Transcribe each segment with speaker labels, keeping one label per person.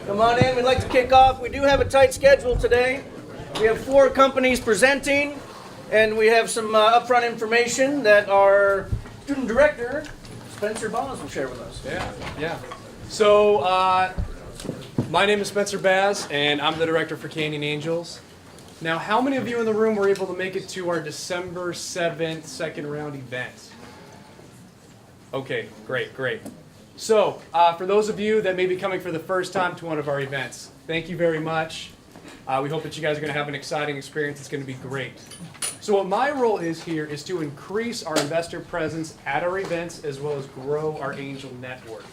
Speaker 1: Come on in. We'd like to kick off. We do have a tight schedule today. We have 4 companies presenting, and we have some upfront information that our student director, Spencer Baz, will share with us.
Speaker 2: Yeah. So, my name is Spencer Baz, and I'm the director for Canyon Angels. Now, how many of you in the room were able to make it to our December 7th second round event? Okay, great. So, for those of you that may be coming for the first time to one of our events, thank you very much. We hope that you guys are going to have an exciting experience. It's going to be great. So what my role is here is to increase our investor presence at our events as well as grow our angel network.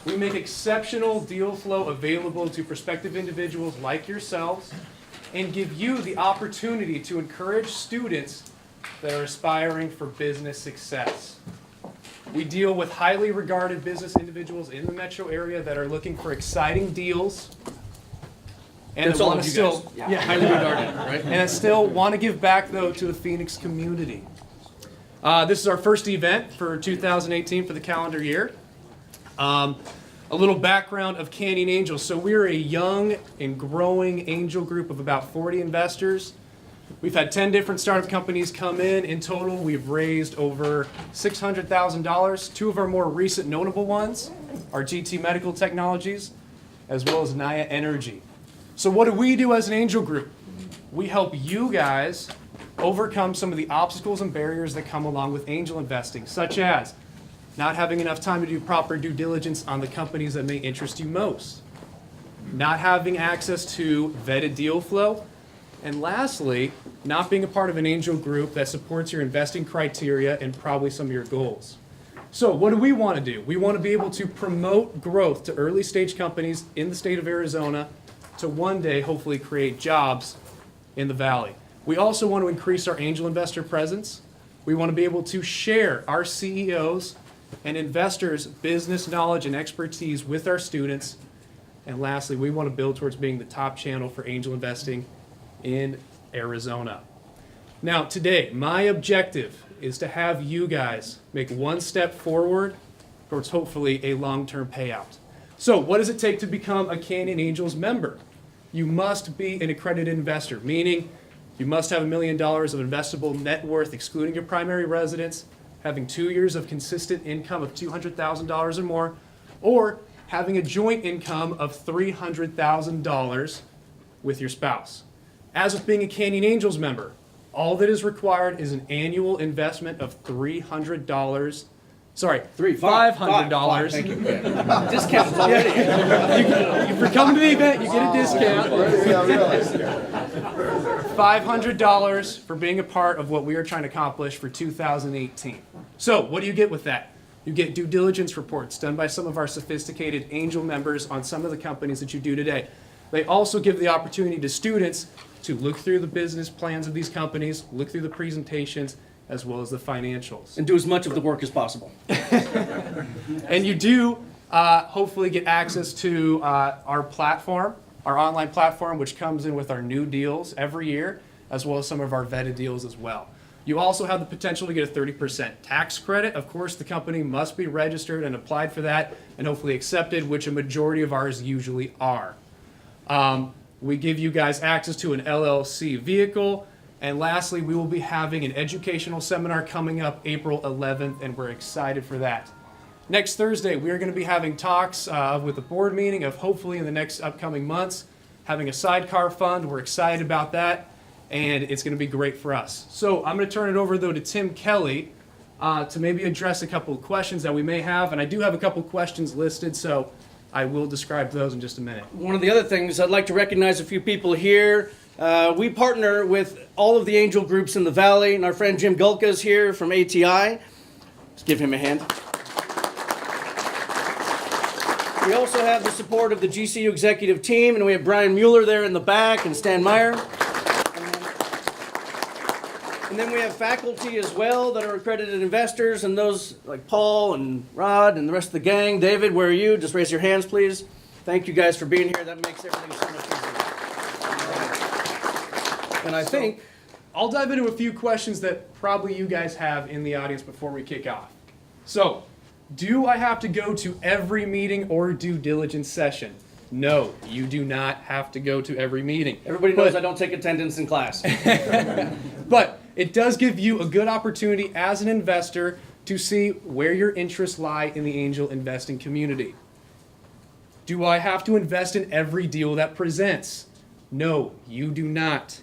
Speaker 2: We make exceptional deal flow available to prospective individuals like yourselves and give you the opportunity to encourage students that are aspiring for business success. We deal with highly regarded business individuals in the metro area that are looking for exciting deals. And
Speaker 1: That's all of you guys.
Speaker 2: Yeah,
Speaker 1: Highly regarded, right?
Speaker 2: and I still want to give back, though, to the Phoenix community. This is our first event for 2018 for the calendar year. A little background of Canyon Angels. So we're a young and growing angel group of about 40 investors. We've had 10 different startup companies come in. In total, we've raised over $600,000. 2 of our more recent notable ones are GT Medical Technologies, as well as Naya Energy. So what do we do as an angel group? We help you guys overcome some of the obstacles and barriers that come along with angel investing, such as not having enough time to do proper due diligence on the companies that may interest you most, not having access to vetted deal flow, and lastly, not being a part of an angel group that supports your investing criteria and probably some of your goals. So what do we want to do? We want to be able to promote growth to early stage companies in the state of Arizona to one day hopefully create jobs in the valley. We also want to increase our angel investor presence. We want to be able to share our CEOs and investors' business knowledge and expertise with our students. And lastly, we want to build towards being the top channel for angel investing in Arizona. Now, today, my objective is to have you guys make one step forward towards hopefully a long-term payout. So, what does it take to become a Canyon Angels member? You must be an accredited investor, meaning you must have $1 million of investable net worth, excluding your primary residence, having 2 years of consistent income of $200,000 or more, or having a joint income of $300,000 with your spouse. As with being a Canyon Angels member, all that is required is an annual investment of $500.
Speaker 1: Thank you. Discounts already.
Speaker 2: If you're coming to the event, you get a discount. $500 for being a part of what we are trying to accomplish for 2018. So, what do you get with that? You get due diligence reports done by some of our sophisticated angel members on some of the companies that you do today. They also give the opportunity to students to look through the business plans of these companies, look through the presentations, as well as the financials.
Speaker 1: And do as much of the work as possible.
Speaker 2: And you do hopefully get access to our platform, our online platform, which comes in with our new deals every year, as well as some of our vetted deals as well. You also have the potential to get a 30% tax credit. Of course, the company must be registered and applied for that and hopefully accepted, which a majority of ours usually are. We give you guys access to an LLC vehicle. And lastly, we will be having an educational seminar coming up April 11th, and we're excited for that. Next Thursday, we are going to be having talks with the board meeting of hopefully in the next upcoming months, having a sidecar fund. We're excited about that, and it's going to be great for us. So I'm going to turn it over, though, to Tim Kelly to maybe address a couple of questions that we may have. And I do have a couple of questions listed, so I will describe those in just a minute.
Speaker 1: One of the other things, I'd like to recognize a few people here. We partner with all of the angel groups in the valley, and our friend Jim Gulka is here from ATI. Let's give him a hand. We also have the support of the GCU executive team, and we have Brian Mueller there in the back and Stan Meyer. And then we have faculty as well that are accredited investors, and those like Paul and Rod and the rest of the gang. David, where are you? Just raise your hands, please. Thank you guys for being here. That makes everything so much easier. And I think
Speaker 2: I'll dive into a few questions that probably you guys have in the audience before we kick off. So, Do I have to go to every meeting or due diligence session? No, you do not have to go to every meeting.
Speaker 1: Everybody knows I don't take attendance in class.
Speaker 2: But it does give you a good opportunity as an investor to see where your interests lie in the angel investing community. Do I have to invest in every deal that presents? No, you do not.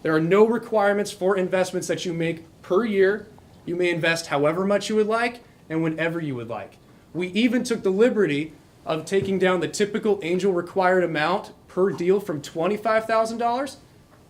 Speaker 2: There are no requirements for investments that you make per year. You may invest however much you would like and whenever you would like. We even took the liberty of taking down the typical angel required amount per deal from $25,000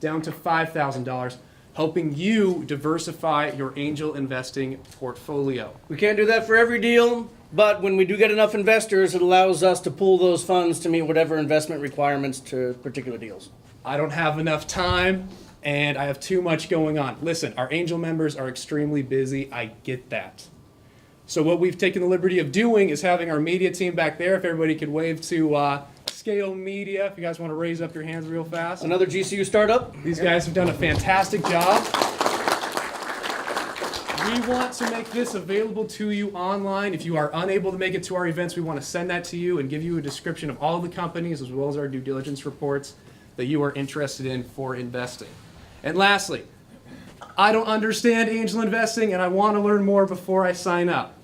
Speaker 2: down to $5,000, helping you diversify your angel investing portfolio.
Speaker 1: We can't do that for every deal, but when we do get enough investors, it allows us to pool those funds to meet whatever investment requirements to particular deals.
Speaker 2: I don't have enough time and I have too much going on. Listen, our angel members are extremely busy. I get that. So what we've taken the liberty of doing is having our media team back there. If everybody could wave to Scale Media, if you guys want to raise up your hands real fast.
Speaker 1: Another GCU startup.
Speaker 2: These guys have done a fantastic job. We want to make this available to you online. If you are unable to make it to our events, we want to send that to you and give you a description of all the companies as well as our due diligence reports that you are interested in for investing. And lastly, I don't understand angel investing and I want to learn more before I sign up.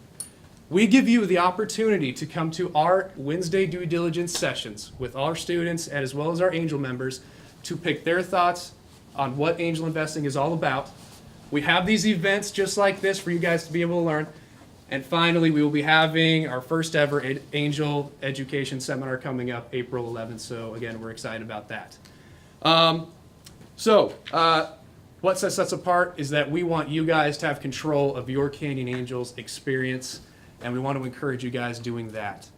Speaker 2: We give you the opportunity to come to our Wednesday due diligence sessions with our students and as well as our angel members to pick their thoughts on what angel investing is all about. We have these events just like this for you guys to be able to learn. And finally, we will be having our first ever angel education seminar coming up April 11th. So again, we're excited about that. What sets us apart is that we want you guys to have control of your Canyon Angels experience, and we want to encourage you guys doing that.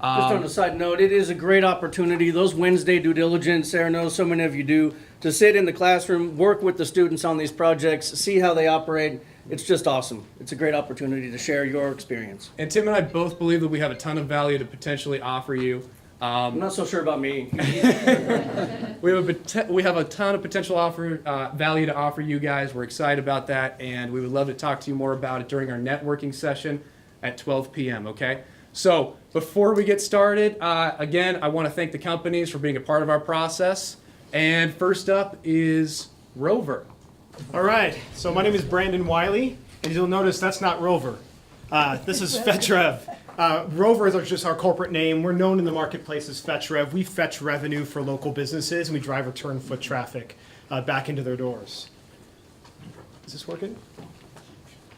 Speaker 1: Just on a side note, it is a great opportunity. Those Wednesday due diligence, Sarah knows so many of you do, to sit in the classroom, work with the students on these projects, see how they operate. It's just awesome. It's a great opportunity to share your experience.
Speaker 2: And Tim and I both believe that we have a ton of value to potentially offer you.
Speaker 1: I'm not so sure about me.
Speaker 2: We have a ton of potential value to offer you guys. We're excited about that, and we would love to talk to you more about it during our networking session at 12 p.m., okay? So before we get started, again, I want to thank the companies for being a part of our process. And first up is Rover.
Speaker 3: All right, so my name is Brandon Wiley, and you'll notice that's not Rover. This is FetchRev. Rover is just our corporate name. We're known in the marketplace as FetchRev. We fetch revenue for local businesses, and we drive return foot traffic back into their doors. Is this working?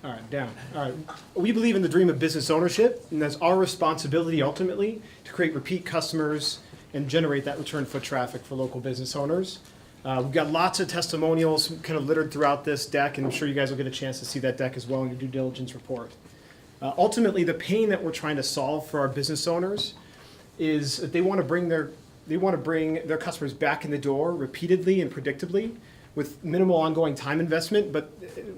Speaker 3: All right, down. All right. We believe in the dream of business ownership, and that's our responsibility ultimately to create repeat customers and generate that return foot traffic for local business owners. We've got lots of testimonials kind of littered throughout this deck, and I'm sure you guys will get a chance to see that deck as well in your due diligence report. Ultimately, the pain that we're trying to solve for our business owners is that they want to bring their customers back in the door repeatedly and predictably with minimal ongoing time investment. But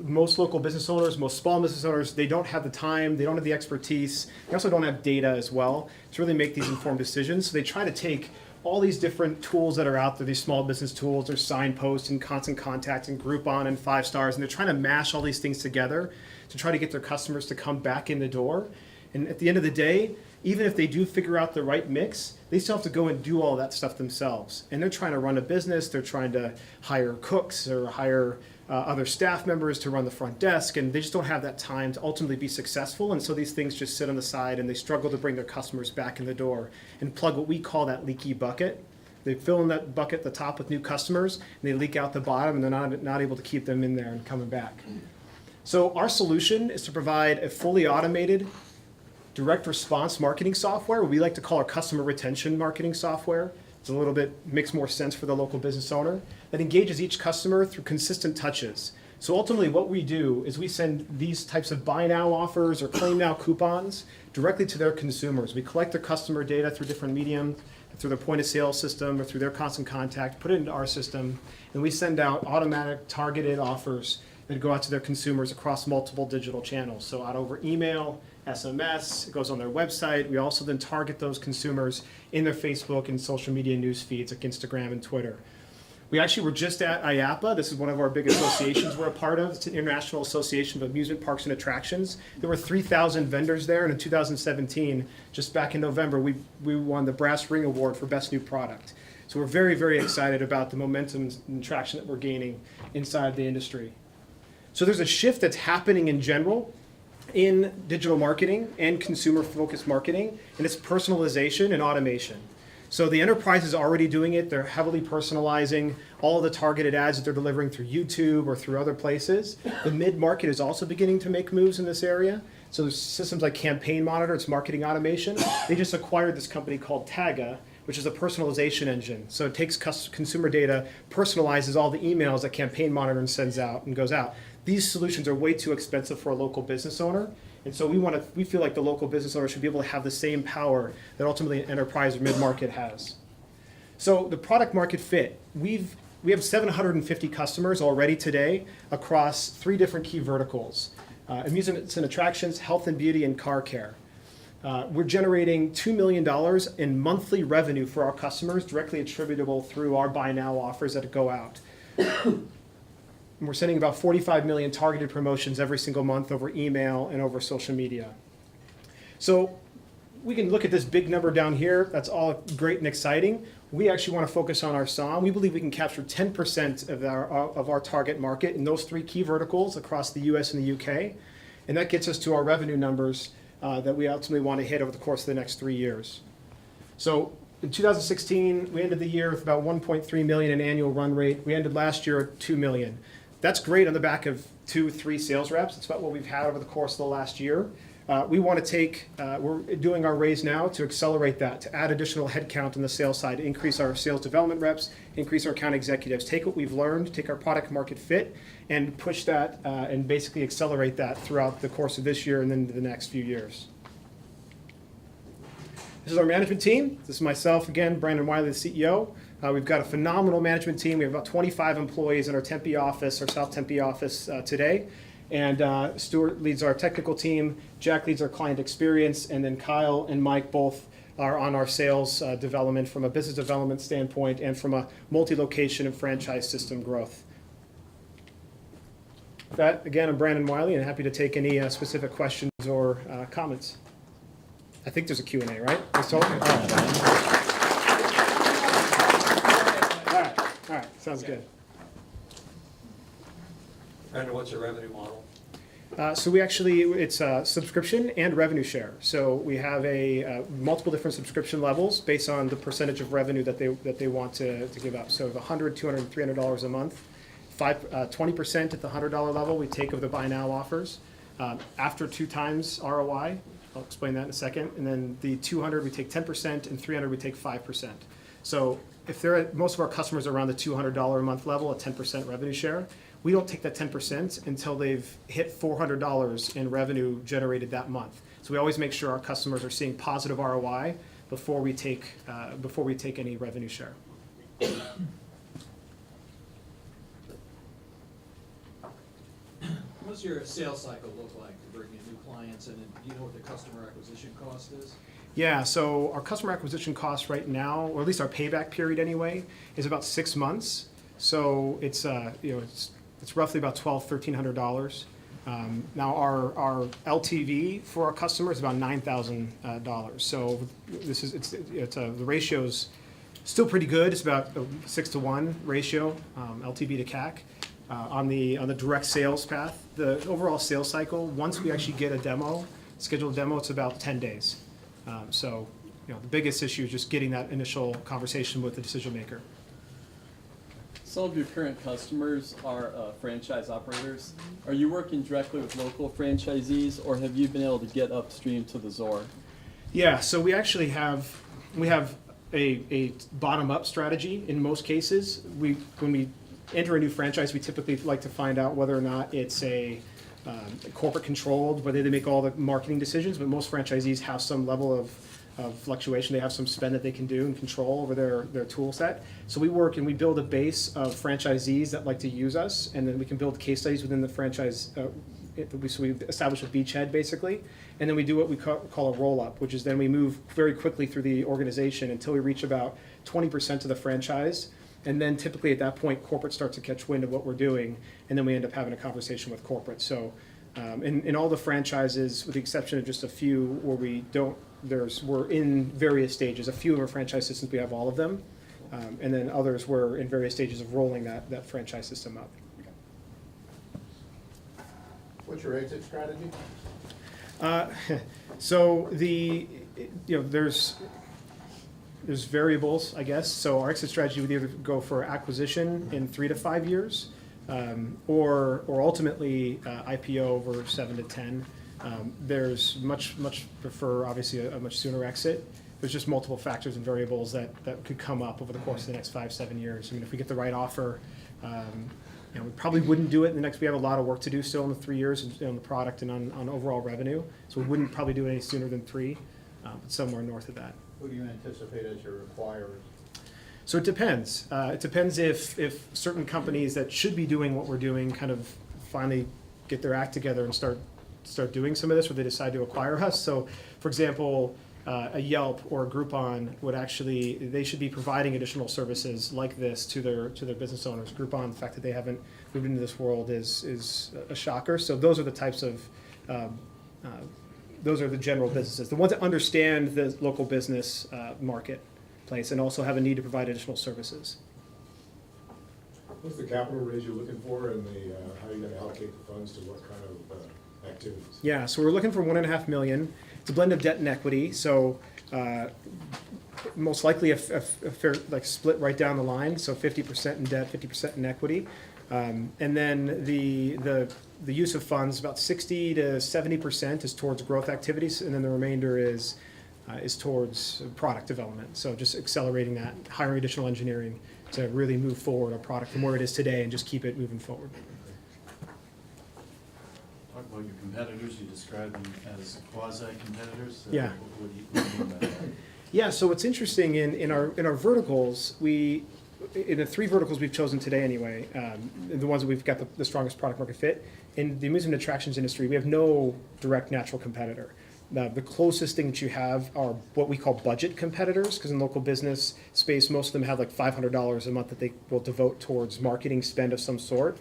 Speaker 3: most local business owners, most small business owners, they don't have the time, they don't have the expertise, they also don't have data as well to really make these informed decisions. So they try to take all these different tools that are out there, these small business tools, there's Signpost and Constant Contact and Groupon and 5 Stars, and they're trying to mash all these things together to try to get their customers to come back in the door. And at the end of the day, even if they do figure out the right mix, they still have to go and do all that stuff themselves. And they're trying to run a business, they're trying to hire cooks or hire other staff members to run the front desk, and they just don't have that time to ultimately be successful. And so these things just sit on the side and they struggle to bring their customers back in the door and plug what we call that leaky bucket. They fill in that bucket at the top with new customers, and they leak out the bottom, and they're not able to keep them in there and coming back. So our solution is to provide a fully automated direct response marketing software. We like to call our customer retention marketing software. It's a little bit, makes more sense for the local business owner, that engages each customer through consistent touches. So ultimately what we do is we send these types of buy now offers or claim now coupons directly to their consumers. We collect their customer data through different mediums, through their point of sale system or through their Constant Contact, put it into our system, and we send out automatic targeted offers that go out to their consumers across multiple digital channels. So out over email, SMS, it goes on their website. We also then target those consumers in their Facebook and social media news feeds like Instagram and Twitter. We actually were just at IAAPA. This is one of our big associations we're a part of. It's an International Association of Amusement Parks and Attractions. There were 3,000 vendors there, and in 2017, just back in November, we won the Brass Ring Award for Best New Product. So we're very, very excited about the momentum and traction that we're gaining inside the industry. So there's a shift that's happening in general in digital marketing and consumer-focused marketing, and it's personalization and automation. So the enterprise is already doing it. They're heavily personalizing all of the targeted ads that they're delivering through YouTube or through other places. The mid-market is also beginning to make moves in this area. So there's systems like Campaign Monitor, it's marketing automation. They just acquired this company called Taga, which is a personalization engine. So it takes consumer data, personalizes all the emails that Campaign Monitor sends out and goes out. These solutions are way too expensive for a local business owner. And so we feel like the local business owner should be able to have the same power that ultimately an enterprise or mid-market has. So the product market fit, we have 750 customers already today across 3 different key verticals: amusements and attractions, health and beauty, and car care. We're generating $2 million in monthly revenue for our customers directly attributable through our buy now offers that go out. And we're sending about 45 million targeted promotions every single month over email and over social media. So we can look at this big number down here. That's all great and exciting. We actually want to focus on our SOM. We believe we can capture 10% of our target market in those 3 key verticals across the US and the UK. And that gets us to our revenue numbers that we ultimately want to hit over the course of the next 3 years. So in 2016, we ended the year with about 1.3 million in annual run rate. We ended last year at 2 million. That's great on the back of 2-3 sales reps. It's about what we've had over the course of the last year. We want to we're doing our raise now to accelerate that, to add additional headcount on the sales side, to increase our sales development reps, increase our account executives, take what we've learned, take our product market fit, and push that and basically accelerate that throughout the course of this year and then into the next few years. This is our management team. This is myself again, Brandon Wiley, the CEO. We've got a phenomenal management team. We have about 25 employees in our Tempe office, our South Tempe office today. And Stuart leads our technical team, Jack leads our client experience, and then Kyle and Mike both are on our sales development from a business development standpoint and from a multi-location and franchise system growth. With that, again, I'm Brandon Wiley and happy to take any specific questions or comments. I think there's a Q&A, right? All right, sounds good.
Speaker 4: Brandon, what's your revenue model?
Speaker 3: So it's a subscription and revenue share. So we have multiple different subscription levels based on the percentage of revenue that they want to give up. So $100, $200, $300 a month. 20% at the $100 level we take of the buy now offers. After 2 times ROI, I'll explain that in a second. And then the 200 we take 10% and 300 we take 5%. So if most of our customers are around the $200 a month level, a 10% revenue share, we don't take that 10% until they've hit $400 in revenue generated that month. So we always make sure our customers are seeing positive ROI before we take any revenue share.
Speaker 4: What's your sales cycle look like to bring in new clients, and do you know what the customer acquisition cost is?
Speaker 3: Yeah, so our customer acquisition cost right now, or at least our payback period anyway, is about 6 months. So it's roughly about $1,200–1,300. Now our LTV for our customers is about $9,000. So the ratio's still pretty good. It's about a 6-to-1 ratio, LTV to CAC. On the direct sales path, the overall sales cycle, once we actually get a scheduled demo, it's about 10 days. So the biggest issue is just getting that initial conversation with the decision maker.
Speaker 5: Some of your current customers are franchise operators. Are you working directly with local franchisees, or have you been able to get upstream to the ZOR?
Speaker 3: Yeah, so we actually have a bottom-up strategy in most cases. When we enter a new franchise, we typically like to find out whether or not it's a corporate controlled, whether they make all the marketing decisions, but most franchisees have some level of fluctuation. They have some spend that they can do and control over their tool set. So we work and we build a base of franchisees that like to use us, and then we can build case studies within the franchise. So we establish a beachhead basically, and then we do what we call a roll-up, which is then we move very quickly through the organization until we reach about 20% of the franchise. And then typically at that point, corporate starts to catch wind of what we're doing, and then we end up having a conversation with corporate. So in all the franchises, with the exception of just a few where we don't, we're in various stages. A few of our franchise systems, we have all of them. And then others, we're in various stages of rolling that franchise system up.
Speaker 6: What's your exit strategy?
Speaker 3: So there's variables, I guess. So our exit strategy would either go for acquisition in 3 to 5 years, or ultimately IPO over 7 to 10. There's much prefer obviously a much sooner exit. There's just multiple factors and variables that could come up over the course of the next 5-7 years. I mean, if we get the right offer, we probably wouldn't do it in the next. We have a lot of work to do still in the 3 years on the product and on overall revenue. So we wouldn't probably do it any sooner than 3, but somewhere north of that.
Speaker 6: Who do you anticipate as your acquirers?
Speaker 3: So it depends. It depends if certain companies that should be doing what we're doing kind of finally get their act together and start doing some of this, or they decide to acquire us. So, for example, a Yelp or a Groupon they should be providing additional services like this to their business owners. Groupon, the fact that they haven't moved into this world is a shocker. So those are the types of those are the general businesses, the ones that understand the local business marketplace and also have a need to provide additional services.
Speaker 7: What's the capital raise you're looking for, and how are you going to allocate the funds to what kind of activities?
Speaker 3: Yeah, so we're looking for $1.5 million. It's a blend of debt and equity, so most likely a fair split right down the line. So 50% in debt, 50% in equity, and then the use of funds, about 60 to 70% is towards growth activities, and then the remainder is towards product development. So just accelerating that, hiring additional engineering to really move forward our product from where it is today and just keep it moving forward.
Speaker 8: Talk about your competitors. You describe them as quasi-competitors.
Speaker 3: Yeah.
Speaker 8: What do you mean by that?
Speaker 3: Yeah, so what's interesting in our verticals, in the 3 verticals we've chosen today anyway, the ones that we've got the strongest product market fit, in the amusement attractions industry, we have no direct natural competitor. The closest thing that you have are what we call budget competitors, because in local business space, most of them have like $500 a month that they will devote towards marketing spend of some sort.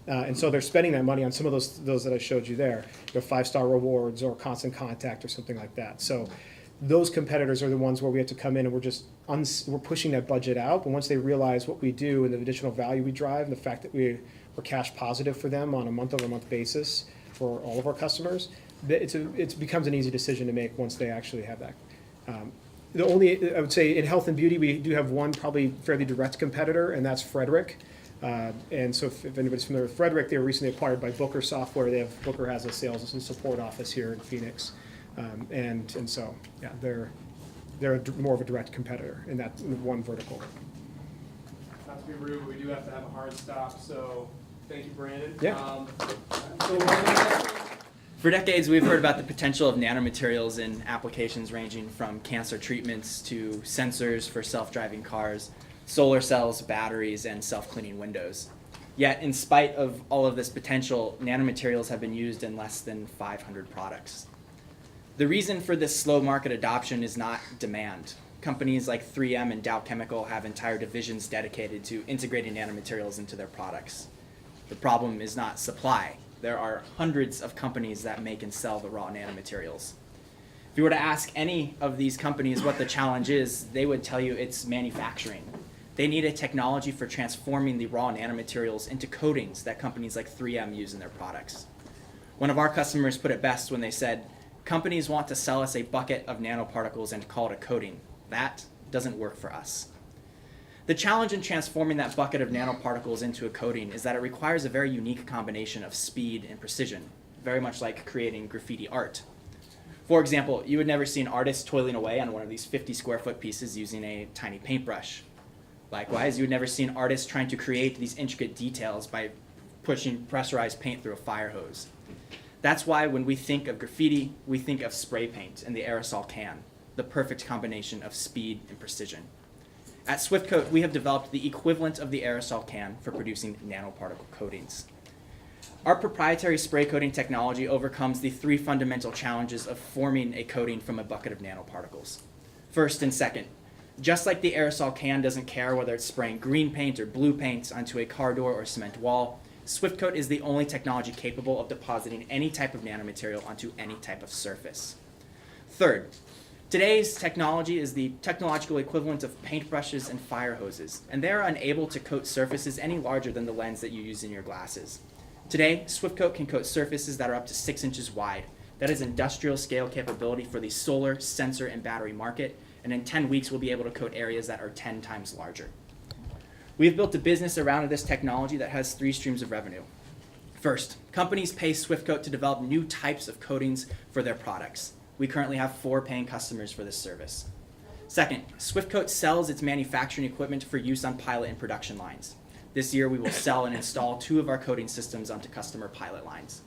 Speaker 3: And so they're spending that money on some of those that I showed you there, 5-star rewards or constant contact or something like that. So those competitors are the ones where we have to come in and we're pushing that budget out. But once they realize what we do and the additional value we drive, and the fact that we're cash positive for them on a month-over-month basis for all of our customers, it becomes an easy decision to make once they actually have that. I would say in health and beauty, we do have one probably fairly direct competitor, and that's Frederick. And so if anybody's familiar with Frederick, they were recently acquired by Booker Software. Booker has a sales and support office here in Phoenix. And so, yeah, they're more of a direct competitor in that one vertical.
Speaker 2: Not to be rude, but we do have to have a hard stop, so thank you, Brandon.
Speaker 3: Yeah.
Speaker 9: For decades, we've heard about the potential of nanomaterials in applications ranging from cancer treatments to sensors for self-driving cars, solar cells, batteries, and self-cleaning windows. Yet, in spite of all of this potential, nanomaterials have been used in less than 500 products. The reason for this slow market adoption is not demand. Companies like 3M and Dow Chemical have entire divisions dedicated to integrating nanomaterials into their products. The problem is not supply. There are hundreds of companies that make and sell the raw nanomaterials. If you were to ask any of these companies what the challenge is, they would tell you it's manufacturing. They need a technology for transforming the raw nanomaterials into coatings that companies like 3M use in their products. One of our customers put it best when they said, "Companies want to sell us a bucket of nanoparticles and call it a coating. That doesn't work for us." The challenge in transforming that bucket of nanoparticles into a coating is that it requires a very unique combination of speed and precision, very much like creating graffiti art. For example, you would never see an artist toiling away on one of these 50 square foot pieces using a tiny paintbrush. Likewise, you would never see an artist trying to create these intricate details by pushing pressurized paint through a fire hose. That's why when we think of graffiti, we think of spray paint and the aerosol can, the perfect combination of speed and precision. At Swiftcoat, we have developed the equivalent of the aerosol can for producing nanoparticle coatings. Our proprietary spray coating technology overcomes the 3 fundamental challenges of forming a coating from a bucket of nanoparticles. First and second, Just like the aerosol can doesn't care whether it's spraying green paint or blue paint onto a car door or cement wall, SwiftCoat is the only technology capable of depositing any type of nanomaterial onto any type of surface. Third, today's technology is the technological equivalent of paintbrushes and fire hoses, and they are unable to coat surfaces any larger than the lens that you use in your glasses. Today, SwiftCoat can coat surfaces that are up to 6 inches wide. That is industrial scale capability for the solar, sensor, and battery market, and in 10 weeks we'll be able to coat areas that are 10 times larger. We have built a business around this technology that has 3 streams of revenue. First, companies pay SwiftCoat to develop new types of coatings for their products. We currently have 4 paying customers for this service. Second, SwiftCoat sells its manufacturing equipment for use on pilot and production lines. This year we will sell and install 2 of our coating systems onto customer pilot lines.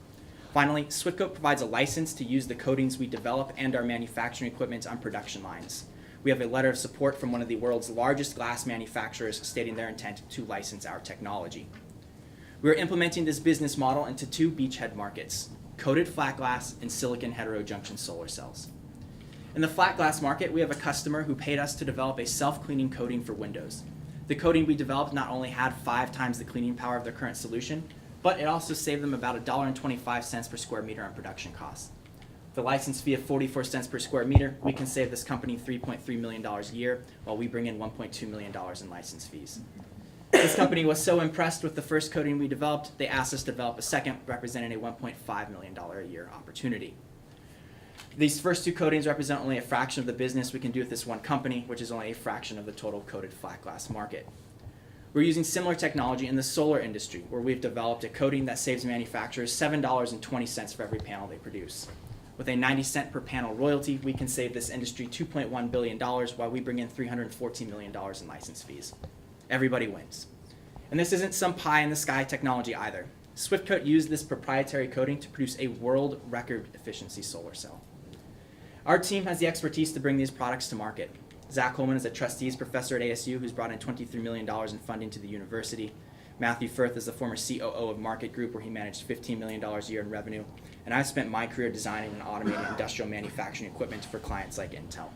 Speaker 9: Finally, SwiftCoat provides a license to use the coatings we develop and our manufacturing equipment on production lines. We have a letter of support from one of the world's largest glass manufacturers stating their intent to license our technology. We are implementing this business model into 2 beachhead markets, coated flat glass and silicon heterojunction solar cells. In the flat glass market, we have a customer who paid us to develop a self-cleaning coating for windows. The coating we developed not only had 5 times the cleaning power of their current solution, but it also saved them about $1.25 per square meter on production costs. With a license fee of 44 cents per square meter, we can save this company $3.3 million a year while we bring in $1.2 million in license fees. This company was so impressed with the first coating we developed, they asked us to develop a second, representing a $1.5 million a year opportunity. These first 2 coatings represent only a fraction of the business we can do with this one company, which is only a fraction of the total coated flat glass market. We're using similar technology in the solar industry, where we've developed a coating that saves manufacturers $7.20 for every panel they produce. With a 90-cent per panel royalty, we can save this industry $2.1 billion while we bring in $314 million in license fees. Everybody wins. And this isn't some pie-in-the-sky technology either. SwiftCoat used this proprietary coating to produce a world record efficiency solar cell. Our team has the expertise to bring these products to market. Zach Holman is a trustees professor at ASU who's brought in $23 million in funding to the university. Matthew Firth is the former COO of Market Group, where he managed $15 million a year in revenue. And I've spent my career designing and automating industrial manufacturing equipment for clients like Intel.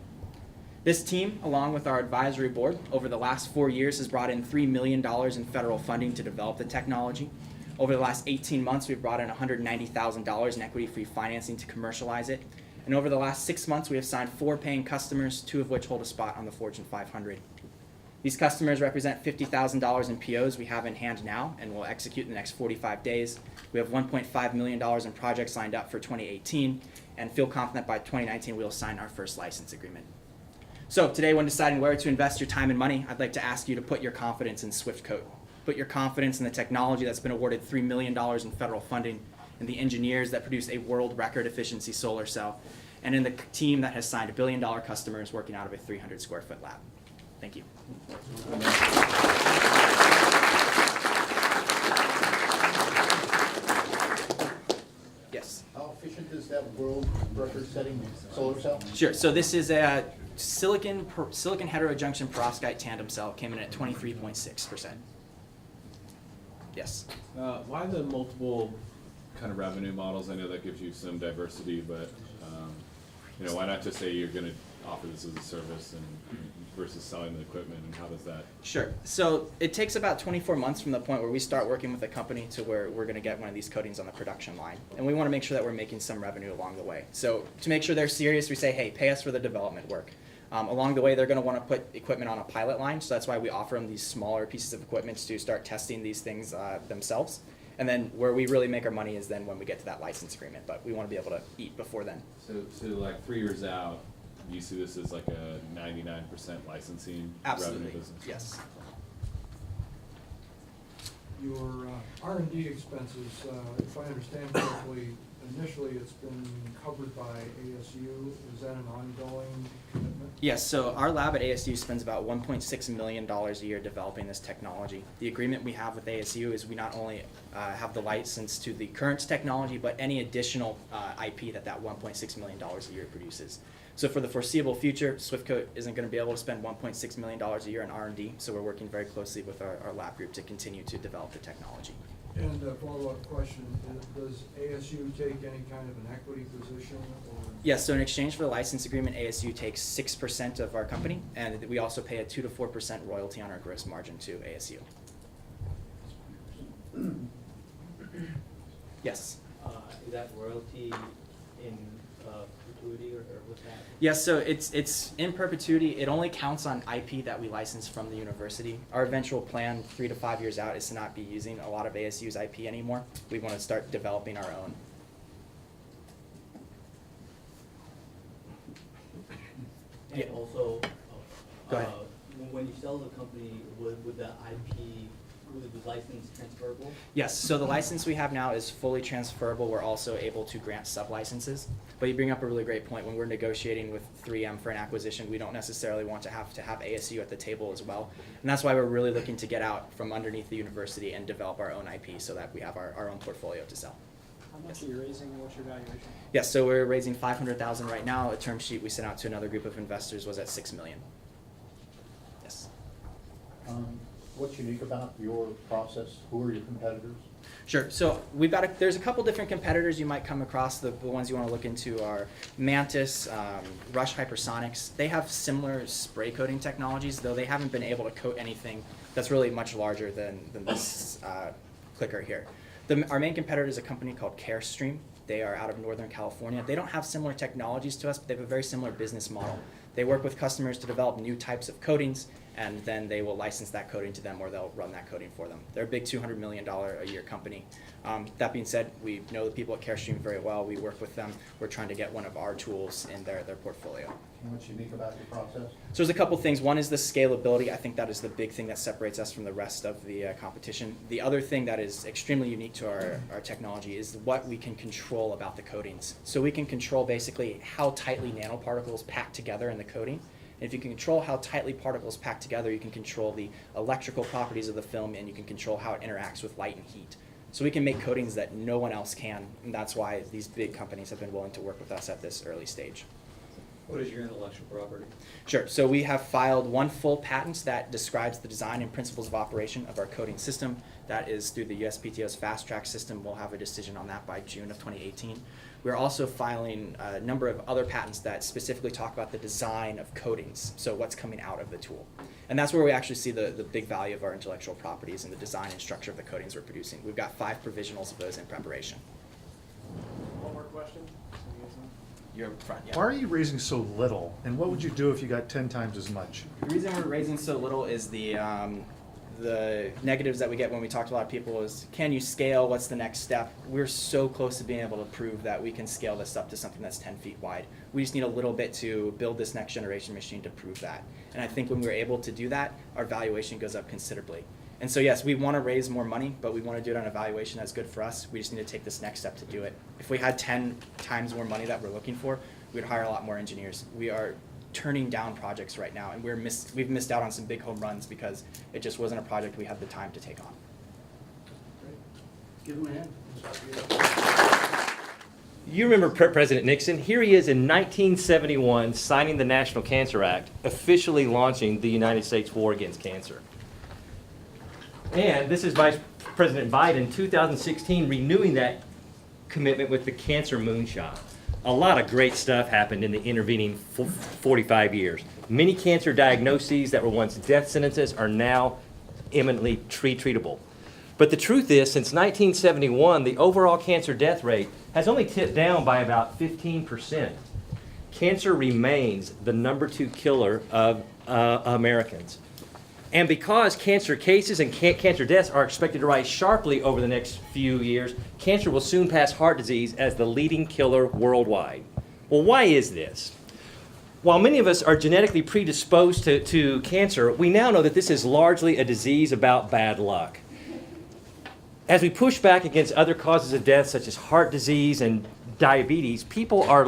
Speaker 9: This team, along with our advisory board, over the last 4 years has brought in $3 million in federal funding to develop the technology. Over the last 18 months, we've brought in $190,000 in equity-free financing to commercialize it. And over the last 6 months, we have signed 4 paying customers, 2 of which hold a spot on the Fortune 500. These customers represent $50,000 in POs we have in hand now and will execute in the next 45 days. We have $1.5 million in projects lined up for 2018 and feel confident by 2019 we will sign our first license agreement. So today, when deciding where to invest your time and money, I'd like to ask you to put your confidence in SwiftCoat. Put your confidence in the technology that's been awarded $3 million in federal funding, in the engineers that produce a world record efficiency solar cell, and in the team that has signed $1 billion customers working out of a 300 square foot lab. Thank you. Yes.
Speaker 6: How efficient is that world record-setting solar cell?
Speaker 9: Sure. So this is a silicon heterojunction perovskite tandem cell. Came in at 23.6%. Yes.
Speaker 10: Why the multiple kind of revenue models? I know that gives you some diversity, but why not just say you're going to offer this as a service and versus selling the equipment, and how does that?
Speaker 9: Sure. So it takes about 24 months from the point where we start working with a company to where we're going to get one of these coatings on the production line. And we want to make sure that we're making some revenue along the way. So to make sure they're serious, we say, hey, pay us for the development work. Along the way, they're going to want to put equipment on a pilot line. So that's why we offer them these smaller pieces of equipment to start testing these things themselves. And then where we really make our money is then when we get to that license agreement. But we want to be able to eat before then.
Speaker 10: So like 3 years out, do you see this as like a 99% licensing
Speaker 9: Absolutely.
Speaker 10: revenue business?
Speaker 9: Yes.
Speaker 4: Your R&D expenses, if I understand correctly, initially it's been covered by ASU. Is that an ongoing commitment?
Speaker 9: Yes, so our lab at ASU spends about $1.6 million a year developing this technology. The agreement we have with ASU is we not only have the license to the current technology, but any additional IP that $1.6 million a year produces. So for the foreseeable future, Swiftcoat isn't going to be able to spend $1.6 million a year on R&D, so we're working very closely with our lab group to continue to develop the technology.
Speaker 4: And a follow-up question, does ASU take any kind of an equity position or?
Speaker 9: Yes, so in exchange for the license agreement, ASU takes 6% of our company, and we also pay a 2 to 4% royalty on our gross margin to ASU. Yes?
Speaker 11: Is that royalty in perpetuity or what's that?
Speaker 9: Yes, so it's in perpetuity. It only counts on IP that we license from the university. Our eventual plan, 3 to 5 years out, is to not be using a lot of ASU's IP anymore. We want to start developing our own.
Speaker 11: And
Speaker 9: Yeah.
Speaker 11: also,
Speaker 9: Go ahead.
Speaker 11: when you sell the company, would the IP, would the license transferable?
Speaker 9: Yes, so the license we have now is fully transferable. We're also able to grant sub-licenses. But you bring up a really great point. When we're negotiating with 3M for an acquisition, we don't necessarily want to have ASU at the table as well. And that's why we're really looking to get out from underneath the university and develop our own IP so that we have our own portfolio to sell.
Speaker 12: How much are you raising and what's your valuation?
Speaker 9: Yes, so we're raising $500,000 right now. A term sheet we sent out to another group of investors was at $6 million. Yes.
Speaker 6: What's unique about your process? Who are your competitors?
Speaker 9: Sure. So there's a couple different competitors you might come across. The ones you want to look into are Mantis, Rush Hypersonics. They have similar spray coating technologies, though they haven't been able to coat anything that's really much larger than this clicker here. Our main competitor is a company called Carestream. They are out of Northern California. They don't have similar technologies to us, but they have a very similar business model. They work with customers to develop new types of coatings, and then they will license that coating to them or they'll run that coating for them. They're a big $200 million a year company. That being said, we know the people at Carestream very well. We work with them. We're trying to get one of our tools in their portfolio.
Speaker 6: And what's unique about your process?
Speaker 9: So there's a couple things. One is the scalability. I think that is the big thing that separates us from the rest of the competition. The other thing that is extremely unique to our technology is what we can control about the coatings. So we can control basically how tightly nanoparticles pack together in the coating. And if you can control how tightly particles pack together, you can control the electrical properties of the film and you can control how it interacts with light and heat. So we can make coatings that no one else can, and that's why these big companies have been willing to work with us at this early stage.
Speaker 11: What is your intellectual property?
Speaker 9: Sure. So we have filed one full patent that describes the design and principles of operation of our coating system. That is through the USPTO's fast track system. We'll have a decision on that by June of 2018. We're also filing a number of other patents that specifically talk about the design of coatings, so what's coming out of the tool. And that's where we actually see the big value of our intellectual properties and the design and structure of the coatings we're producing. We've got 5 provisionals of those in preparation.
Speaker 12: One more question?
Speaker 9: You're up front, yeah.
Speaker 13: Why are you raising so little? And what would you do if you got 10 times as much?
Speaker 9: The reason we're raising so little is the negatives that we get when we talk to a lot of people is, can you scale? What's the next step? We're so close to being able to prove that we can scale this up to something that's 10 feet wide. We just need a little bit to build this next generation machine to prove that. And I think when we're able to do that, our valuation goes up considerably. And so yes, we want to raise more money, but we want to do it on a valuation that's good for us. We just need to take this next step to do it. If we had 10 times more money that we're looking for, we'd hire a lot more engineers. We are turning down projects right now, and we've missed out on some big home runs because it just wasn't a project we had the time to take on.
Speaker 1: Give him a hand.
Speaker 14: You remember President Nixon? Here he is in 1971 signing the National Cancer Act, officially launching the United States war against cancer. And this is Vice President Biden, 2016, renewing that commitment with the cancer moonshot. A lot of great stuff happened in the intervening 45 years. Many cancer diagnoses that were once death sentences are now imminently treatable. But the truth is, since 1971, the overall cancer death rate has only tipped down by about 15%. Cancer remains the #2 killer of Americans. And because cancer cases and cancer deaths are expected to rise sharply over the next few years, cancer will soon pass heart disease as the leading killer worldwide. Well, why is this? While many of us are genetically predisposed to cancer, we now know that this is largely a disease about bad luck. As we push back against other causes of death, such as heart disease and diabetes, people are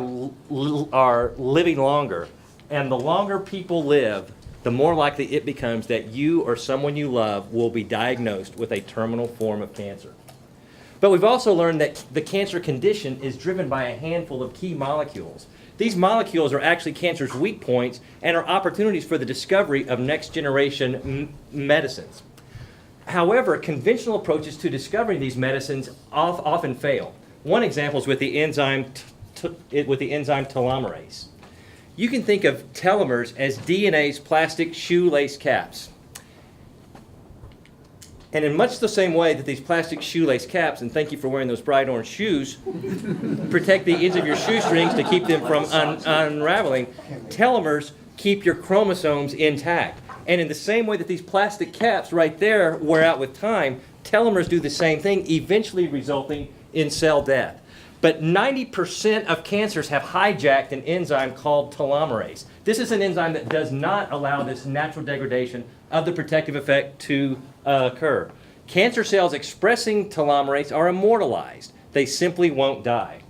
Speaker 14: living longer. And the longer people live, the more likely it becomes that you or someone you love will be diagnosed with a terminal form of cancer. But we've also learned that the cancer condition is driven by a handful of key molecules. These molecules are actually cancer's weak points and are opportunities for the discovery of next-generation medicines. However, conventional approaches to discovering these medicines often fail. One example is with the enzyme telomerase. You can think of telomeres as DNA's plastic shoelace caps. And in much the same way that these plastic shoelace caps, and thank you for wearing those bright orange shoes, protect the ends of your shoestrings to keep them from unraveling, telomeres keep your chromosomes intact. And in the same way that these plastic caps right there wear out with time, telomeres do the same thing, eventually resulting in cell death. But 90% of cancers have hijacked an enzyme called telomerase. This is an enzyme that does not allow this natural degradation of the protective effect to occur. Cancer cells expressing telomerase are immortalized. They simply won't die.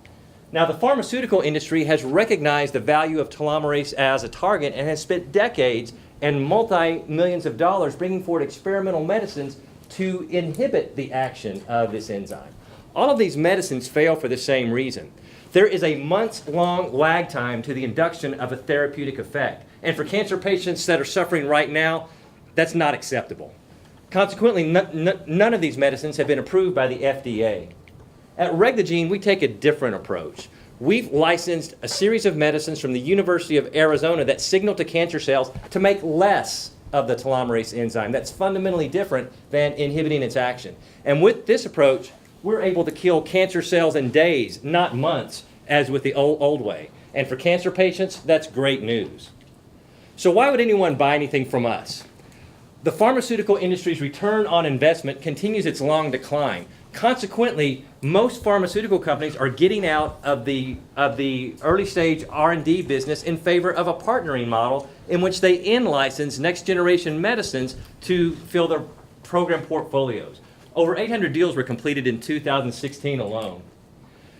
Speaker 14: Now, the pharmaceutical industry has recognized the value of telomerase as a target and has spent decades and multi-millions of dollars bringing forward experimental medicines to inhibit the action of this enzyme. All of these medicines fail for the same reason. There is a months-long lag time to the induction of a therapeutic effect. And for cancer patients that are suffering right now, that's not acceptable. Consequently, none of these medicines have been approved by the FDA. At Reglogene, we take a different approach. We've licensed a series of medicines from the University of Arizona that signal to cancer cells to make less of the telomerase enzyme. That's fundamentally different than inhibiting its action. And with this approach, we're able to kill cancer cells in days, not months, as with the old way. And for cancer patients, that's great news. So why would anyone buy anything from us? The pharmaceutical industry's return on investment continues its long decline. Consequently, most pharmaceutical companies are getting out of the early stage R&D business in favor of a partnering model in which they in-license next generation medicines to fill their program portfolios. Over 800 deals were completed in 2016 alone.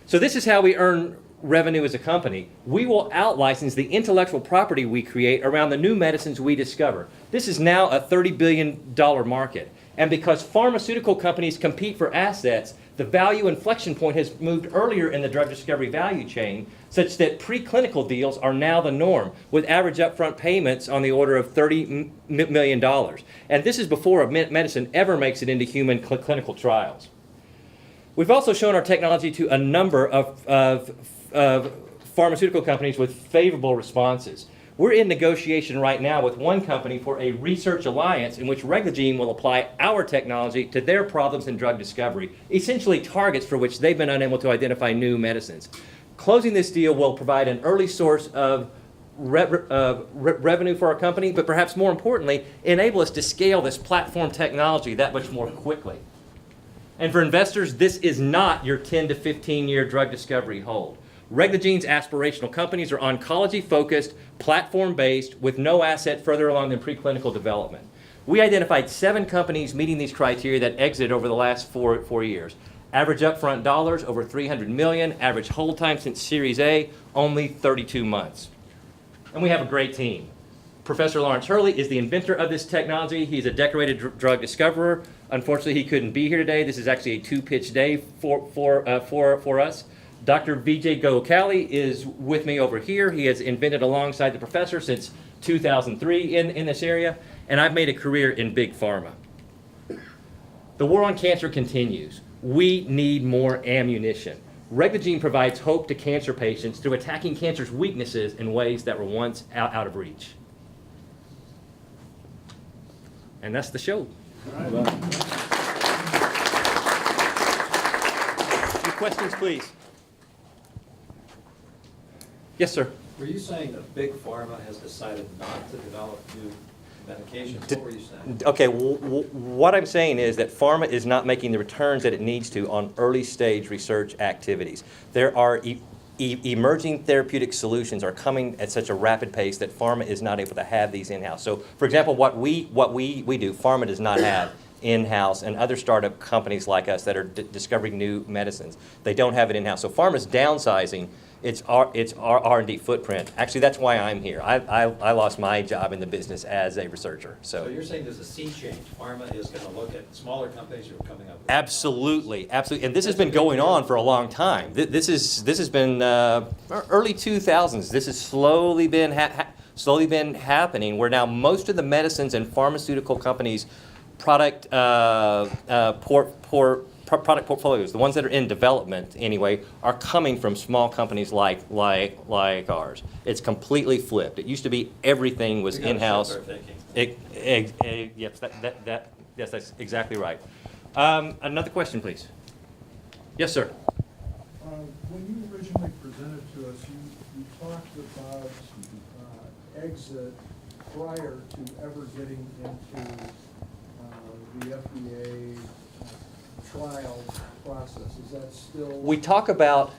Speaker 14: So this is how we earn revenue as a company. We will out-license the intellectual property we create around the new medicines we discover. This is now a $30 billion market. And because pharmaceutical companies compete for assets, the value inflection point has moved earlier in the drug discovery value chain, such that preclinical deals are now the norm, with average upfront payments on the order of $30 million. And this is before a medicine ever makes it into human clinical trials. We've also shown our technology to a number of pharmaceutical companies with favorable responses. We're in negotiation right now with one company for a research alliance in which Reglogene will apply our technology to their problems in drug discovery, essentially targets for which they've been unable to identify new medicines. Closing this deal will provide an early source of revenue for our company, but perhaps more importantly, enable us to scale this platform technology that much more quickly. And for investors, this is not your 10 to 15-year drug discovery hold. Reglogene's aspirational companies are oncology-focused, platform-based, with no asset further along than preclinical development. We identified 7 companies meeting these criteria that exited over the last four years. Average upfront dollars, over $300 million. Average hold time since Series A, only 32 months. And we have a great team. Professor Lawrence Hurley is the inventor of this technology. He's a decorated drug discoverer. Unfortunately, he couldn't be here today. This is actually a 2-pitch day for us. Dr. Vijay Gokali is with me over here. He has invented alongside the professor since 2003 in this area, and I've made a career in big pharma. The war on cancer continues. We need more ammunition. Reglogene provides hope to cancer patients through attacking cancer's weaknesses in ways that were once out of reach. And that's the show. Any questions, please? Yes, sir.
Speaker 15: Were you saying that Big Pharma has decided not to develop new medications? What were you saying?
Speaker 14: Okay, what I'm saying is that pharma is not making the returns that it needs to on early stage research activities. There are emerging therapeutic solutions are coming at such a rapid pace that pharma is not able to have these in-house. So, for example, what we do, pharma does not have in-house, and other startup companies like us that are discovering new medicines, they don't have it in-house. So pharma's downsizing it's our R&D footprint. Actually, that's why I'm here. I lost my job in the business as a researcher.
Speaker 15: So you're saying there's a sea change. Pharma is going to look at smaller companies who are coming up with.
Speaker 14: Absolutely, absolutely, and this has been going on for a long time. This has been early 2000s. This has slowly been happening. Where now most of the medicines and pharmaceutical companies' product product portfolios, the ones that are in development anyway, are coming from small companies like ours. It's completely flipped. It used to be everything was in-house. Yes, yes, that's exactly right. Another question, please. Yes, sir.
Speaker 4: When you originally presented to us, you talked about exit prior to ever getting into the FDA trial process. Is that still?
Speaker 14: We talked about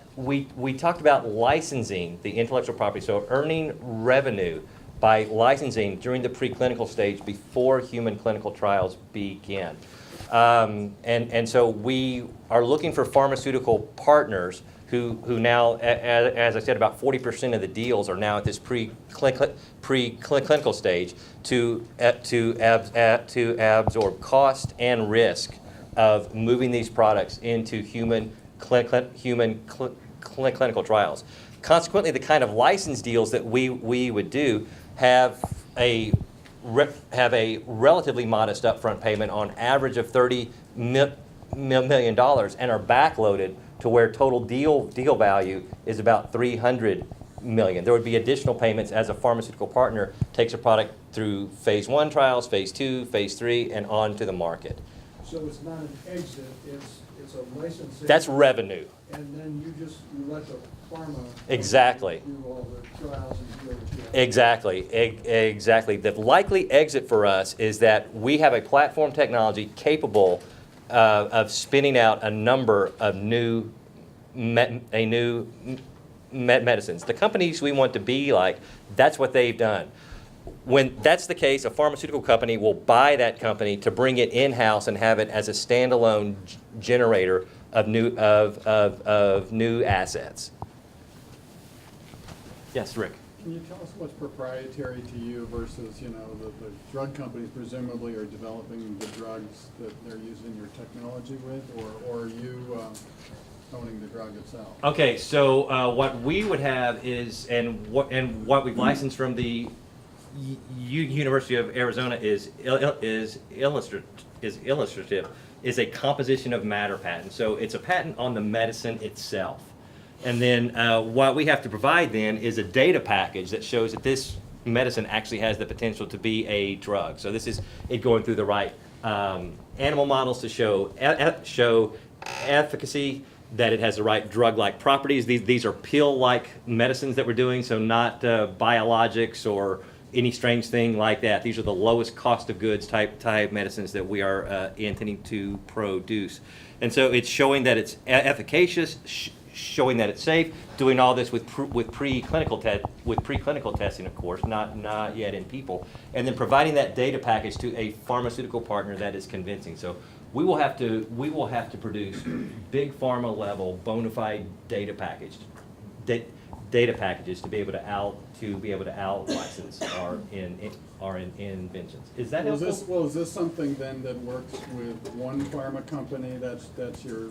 Speaker 14: licensing the intellectual property, so earning revenue by licensing during the preclinical stage before human clinical trials begin. And so we are looking for pharmaceutical partners who now, as I said, about 40% of the deals are now at this preclinical stage to absorb cost and risk of moving these products into human clinical trials. Consequently, the kind of license deals that we would do have a relatively modest upfront payment, on average of $30 million, and are backloaded to where total deal value is about $300 million. There would be additional payments as a pharmaceutical partner takes a product through phase 1 trials, phase 2, phase 3, and on to the market.
Speaker 4: So it's not an exit, it's a licensing.
Speaker 14: That's revenue.
Speaker 4: And then you let the pharma.
Speaker 14: Exactly.
Speaker 4: Do all the trials and do everything.
Speaker 14: Exactly. Exactly. The likely exit for us is that we have a platform technology capable of spinning out a number of new medicines. The companies we want to be like, that's what they've done. When that's the case, a pharmaceutical company will buy that company to bring it in-house and have it as a standalone generator of new assets. Yes, Rick.
Speaker 16: Can you tell us what's proprietary to you versus, the drug companies presumably are developing the drugs that they're using your technology with, or are you owning the drug itself?
Speaker 14: Okay, so what we would have is, and what we've licensed from the University of Arizona is illustrative, is a composition of matter patent. So it's a patent on the medicine itself. And then what we have to provide then is a data package that shows that this medicine actually has the potential to be a drug. So this is it going through the right animal models to show efficacy, that it has the right drug-like properties. These are pill-like medicines that we're doing, so not biologics or any strange thing like that. These are the lowest cost of goods type medicines that we are intending to produce. And so it's showing that it's efficacious, showing that it's safe, doing all this with preclinical testing, of course, not yet in people, and then providing that data package to a pharmaceutical partner that is convincing. So we will have to produce big pharma level bona fide data packages to be able to out license our inventions. Is that helpful?
Speaker 16: Is this something then that works with one pharma company that's your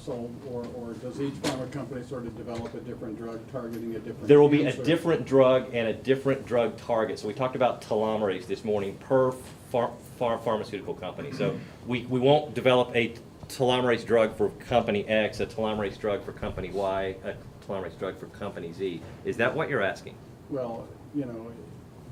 Speaker 16: sold, or does each pharma company sort of develop a different drug targeting a different?
Speaker 14: There will be a different drug and a different drug target. So we talked about telomerase this morning per pharmaceutical company. So we won't develop a telomerase drug for company X, a telomerase drug for company Y, a telomerase drug for company Z. Is that what you're asking?
Speaker 16: Well,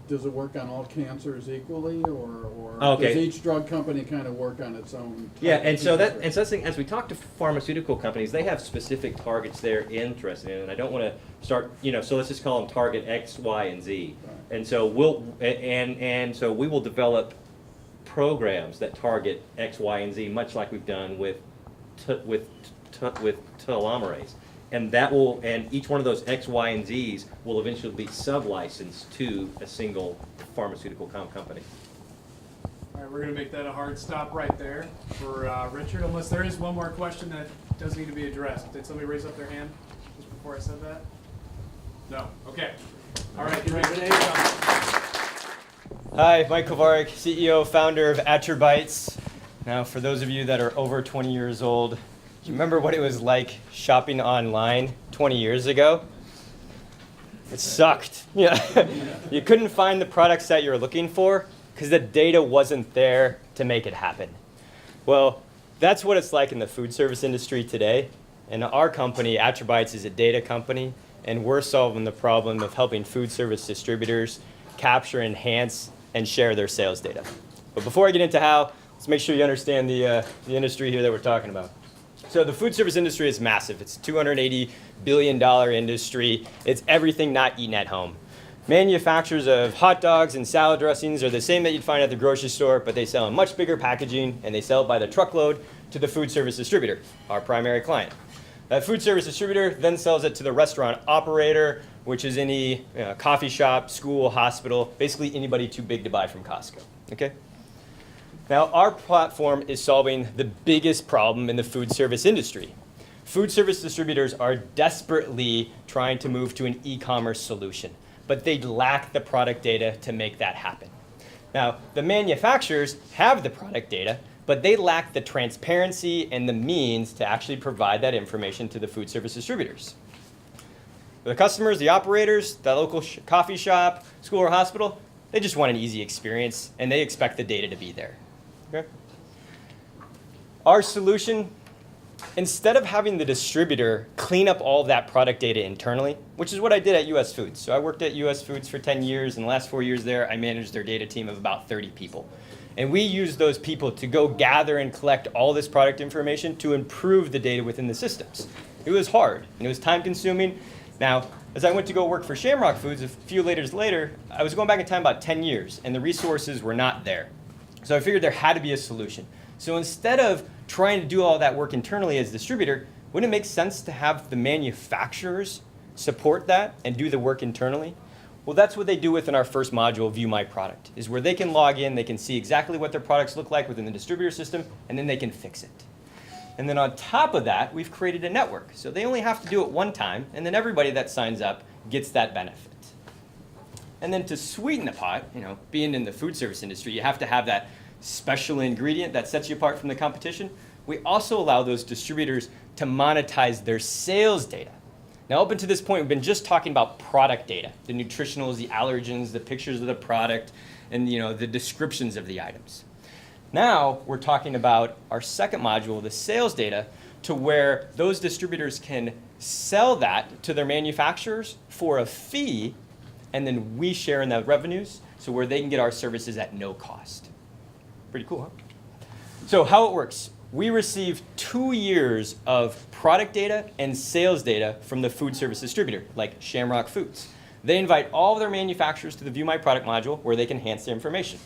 Speaker 16: does it work on all cancers equally, or
Speaker 14: okay.
Speaker 16: Does each drug company kind of work on its own?
Speaker 14: Yeah, and so that's the thing. As we talk to pharmaceutical companies, they have specific targets they're interested in, and I don't want to start. So let's just call them target X, Y, and Z. Right. And so so we will develop programs that target X, Y, and Z, much like we've done with telomerase. And each one of those X, Y, and Zs will eventually be sub-licensed to a single pharmaceutical company.
Speaker 12: All right, we're going to make that a hard stop right there for Richard, unless there is one more question that does need to be addressed. Did somebody raise up their hand just before I said that? No. Okay. All right. Great.
Speaker 17: Hi, Mike Kovarik, CEO, founder of AtcherBytes. Now, for those of you that are over 20 years old, do you remember what it was like shopping online 20 years ago? It sucked. Yeah. You couldn't find the products that you were looking for because the data wasn't there to make it happen. Well, that's what it's like in the food service industry today. And our company, AtcherBytes, is a data company, and we're solving the problem of helping food service distributors capture, enhance, and share their sales data. But before I get into how, let's make sure you understand the industry here that we're talking about. So the food service industry is massive. It's a $280 billion industry. It's everything not eaten at home. Manufacturers of hot dogs and salad dressings are the same that you'd find at the grocery store, but they sell in much bigger packaging, and they sell it by the truckload to the food service distributor, our primary client. That food service distributor then sells it to the restaurant operator, which is any coffee shop, school, hospital, basically anybody too big to buy from Costco. Okay? Now, our platform is solving the biggest problem in the food service industry. Food service distributors are desperately trying to move to an e-commerce solution, but they lack the product data to make that happen. Now, the manufacturers have the product data, but they lack the transparency and the means to actually provide that information to the food service distributors. The customers, the operators, the local coffee shop, school, or hospital, they just want an easy experience, and they expect the data to be there. Okay? Our solution, instead of having the distributor clean up all of that product data internally, which is what I did at US Foods. So I worked at US Foods for 10 years, and the last 4 years there, I managed their data team of about 30 people. And we used those people to go gather and collect all this product information to improve the data within the systems. It was hard, and it was time consuming. Now, as I went to go work for Shamrock Foods a few years later, I was going back in time about 10 years, and the resources were not there. So I figured there had to be a solution. So instead of trying to do all that work internally as a distributor, wouldn't it make sense to have the manufacturers support that and do the work internally? Well, that's what they do within our first module, View My Product, is where they can log in, they can see exactly what their products look like within the distributor system, and then they can fix it. And then on top of that, we've created a network. So they only have to do it one time, and then everybody that signs up gets that benefit. And then to sweeten the pot, being in the food service industry, you have to have that special ingredient that sets you apart from the competition. We also allow those distributors to monetize their sales data. Now, up until this point, we've been just talking about product data, the nutritionals, the allergens, the pictures of the product, and the descriptions of the items. Now, we're talking about our second module, the sales data, to where those distributors can sell that to their manufacturers for a fee, and then we share in the revenues, so where they can get our services at no cost. Pretty cool, huh? So how it works. We receive 2 years of product data and sales data from the food service distributor, like Shamrock Foods. They invite all of their manufacturers to the View My Product module where they can enhance their information.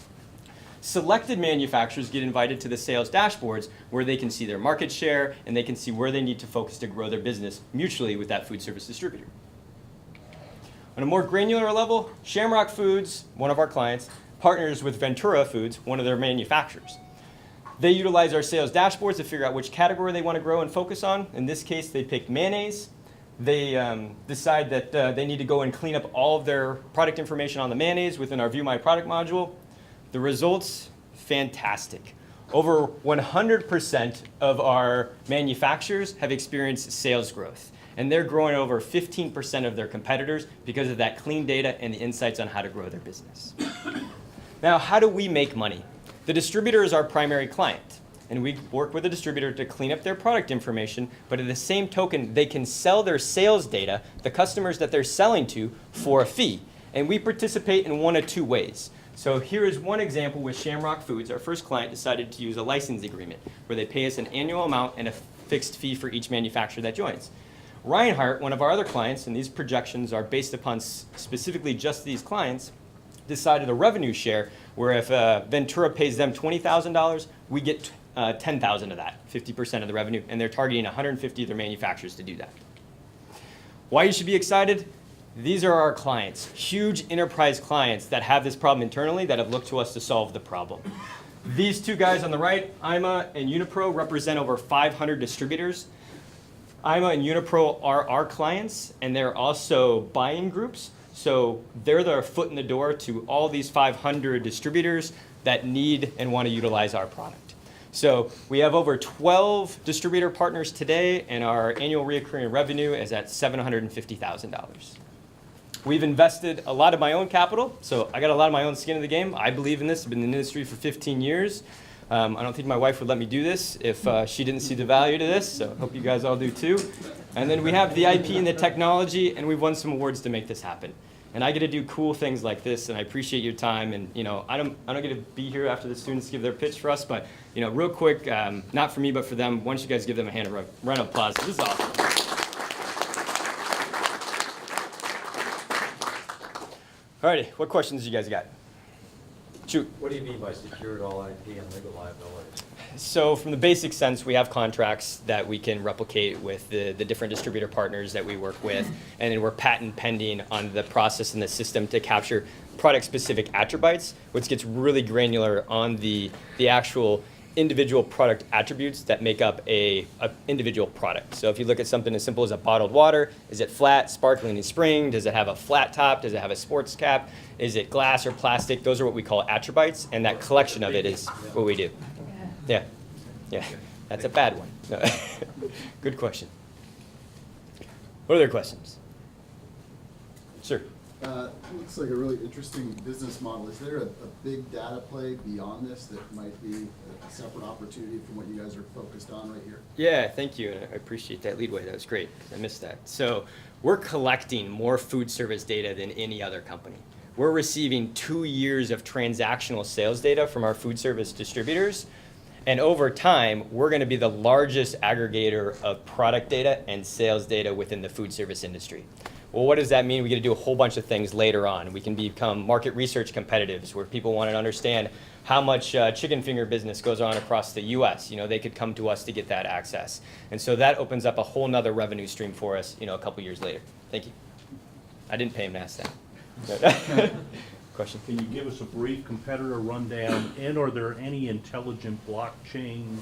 Speaker 17: Selected manufacturers get invited to the sales dashboards where they can see their market share and they can see where they need to focus to grow their business mutually with that food service distributor. On a more granular level, Shamrock Foods, one of our clients, partners with Ventura Foods, one of their manufacturers. They utilize our sales dashboards to figure out which category they want to grow and focus on. In this case, they picked mayonnaise. They decide that they need to go and clean up all of their product information on the mayonnaise within our View My Product module. The results, fantastic. Over 100% of our manufacturers have experienced sales growth. And they're growing over 15% of their competitors because of that clean data and the insights on how to grow their business. Now, how do we make money? The distributor is our primary client, and we work with the distributor to clean up their product information, but at the same token, they can sell their sales data, the customers that they're selling to, for a fee. And we participate in one of two ways. So here is one example with Shamrock Foods. Our first client decided to use a license agreement where they pay us an annual amount and a fixed fee for each manufacturer that joins. Reinhart, one of our other clients, and these projections are based upon specifically just these clients, decided a revenue share where if Ventura pays them $20,000, we get $10,000 of that, 50% of the revenue, and they're targeting 150 of their manufacturers to do that. Why you should be excited? These are our clients, huge enterprise clients that have this problem internally that have looked to us to solve the problem. These two guys on the right, IMA and Unipro, represent over 500 distributors. IMA and Unipro are our clients, and they're also buying groups. So they're their foot in the door to all these 500 distributors that need and want to utilize our product. So we have over 12 distributor partners today, and our annual recurring revenue is at $750,000. We've invested a lot of my own capital, so I got a lot of my own skin in the game. I believe in this. I've been in the industry for 15 years. I don't think my wife would let me do this if she didn't see the value to this, so I hope you guys all do too. And then we have the IP and the technology, and we've won some awards to make this happen. And I get to do cool things like this, and I appreciate your time. And I don't get to be here after the students give their pitch for us, but real quick, not for me but for them. Why don't you guys give them a round of applause? This is awesome. Alrighty, what questions you guys got? Shoot.
Speaker 15: What do you mean by secured all IP and legal liability?
Speaker 17: So from the basic sense, we have contracts that we can replicate with the different distributor partners that we work with, and then we're patent pending on the process and the system to capture product-specific attributes, which gets really granular on the actual individual product attributes that make up a individual product. So if you look at something as simple as a bottled water, is it flat, sparkling, and spring? Does it have a flat top? Does it have a sports cap? Is it glass or plastic? Those are what we call attributes, and that collection of it is what we do. Yeah, that's a bad one. No. Good question. What other questions? Sure.
Speaker 18: Looks like a really interesting business model. Is there a big data play beyond this that might be a separate opportunity from what you guys are focused on right here?
Speaker 17: Yeah, thank you. And I appreciate that leadway. That was great. I missed that. So we're collecting more food service data than any other company. We're receiving 2 years of transactional sales data from our food service distributors. And over time, we're going to be the largest aggregator of product data and sales data within the food service industry. Well, what does that mean? We get to do a whole bunch of things later on. We can become market research competitives, where people want to understand how much chicken finger business goes on across the U.S. They could come to us to get that access. And so that opens up a whole nother revenue stream for us, a couple years later. Thank you. I didn't pay him to ask that. Question?
Speaker 19: Can you give us a brief competitor rundown, and are there any intelligent blockchain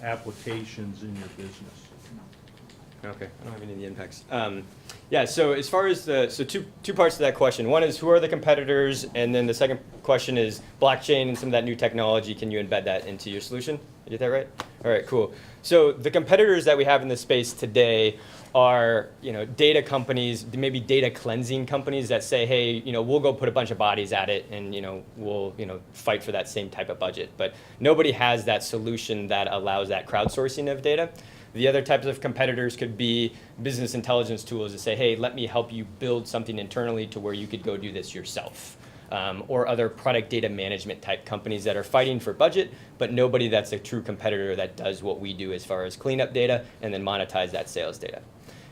Speaker 19: applications in your business?
Speaker 17: Okay, I don't have any of the impacts. Yeah, so as far as two parts to that question. One is, who are the competitors? And then the second question is blockchain and some of that new technology. Can you embed that into your solution? Did I get that right? All right, cool. So the competitors that we have in this space today are, data companies, maybe data cleansing companies that say, hey, we'll go put a bunch of bodies at it and, we'll, fight for that same type of budget. But nobody has that solution that allows that crowdsourcing of data. The other types of competitors could be business intelligence tools that say, hey, let me help you build something internally to where you could go do this yourself. Or other product data management type companies that are fighting for budget, but nobody that's a true competitor that does what we do as far as clean up data and then monetize that sales data.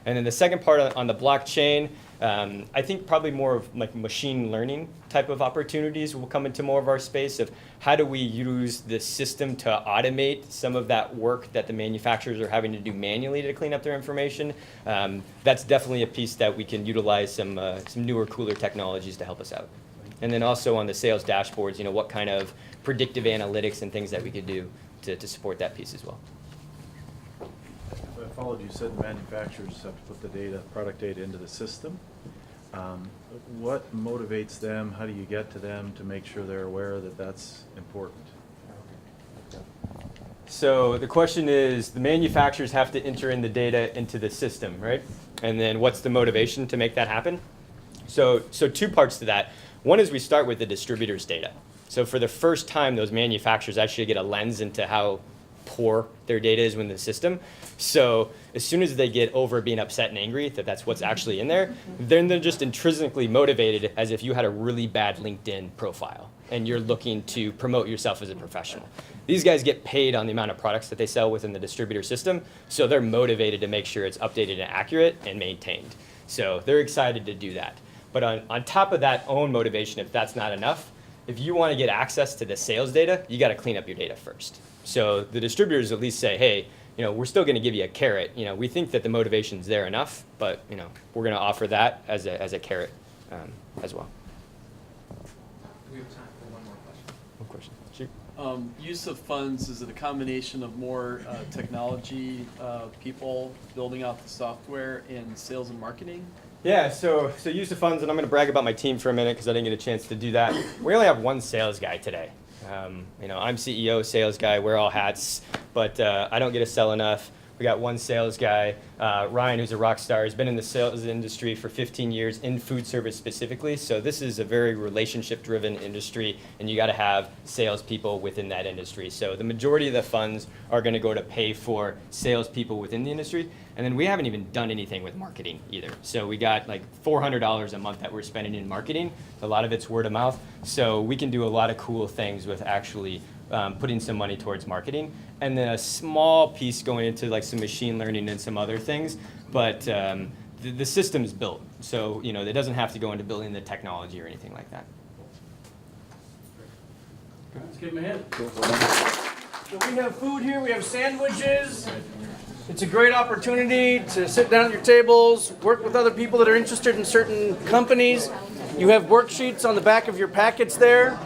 Speaker 17: And then the second part on the blockchain, I think probably more of like machine learning type of opportunities will come into more of our space of how do we use the system to automate some of that work that the manufacturers are having to do manually to clean up their information. That's definitely a piece that we can utilize some newer, cooler technologies to help us out. And then also on the sales dashboards, what kind of predictive analytics and things that we could do to support that piece as well.
Speaker 8: If I followed you, said the manufacturers have to put the product data into the system. What motivates them? How do you get to them to make sure they're aware that that's important?
Speaker 17: So the question is, the manufacturers have to enter in the data into the system, right? And then what's the motivation to make that happen? So two parts to that. One is we start with the distributor's data. So for the first time, those manufacturers actually get a lens into how poor their data is within the system. So as soon as they get over being upset and angry that that's what's actually in there, then they're just intrinsically motivated as if you had a really bad LinkedIn profile and you're looking to promote yourself as a professional. These guys get paid on the amount of products that they sell within the distributor system, so they're motivated to make sure it's updated and accurate and maintained. So they're excited to do that. But on top of that own motivation, if that's not enough, if you want to get access to the sales data, you got to clean up your data first. So the distributors at least say, hey, we're still going to give you a carrot. We think that the motivation's there enough, but we're going to offer that as a carrot as well.
Speaker 12: We have time for one more question.
Speaker 17: One question. Shoot.
Speaker 5: Use of funds, is it a combination of more technology people building out the software and sales and marketing?
Speaker 17: Yeah, so use of funds, and I'm going to brag about my team for a minute because I didn't get a chance to do that. We only have one sales guy today. I'm CEO, sales guy, wear all hats, but I don't get to sell enough. We got one sales guy, Ryan, who's a rock star. He's been in the sales industry for 15 years, in food service specifically. So this is a very relationship-driven industry, and you got to have salespeople within that industry. So the majority of the funds are going to go to pay for salespeople within the industry. And then we haven't even done anything with marketing either. So we got like $400 a month that we're spending in marketing. A lot of it's word of mouth. So we can do a lot of cool things with actually putting some money towards marketing, and then a small piece going into like some machine learning and some other things. But the system's built, so it doesn't have to go into building the technology or anything like that.
Speaker 1: Let's give him a hand. So we have food here. We have sandwiches. It's a great opportunity to sit down at your tables, work with other people that are interested in certain companies. You have worksheets on the back of your packets there.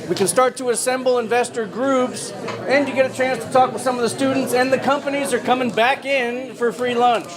Speaker 1: We can start to assemble investor groups, and you get a chance to talk with some of the students, and the companies are coming back in for free lunch.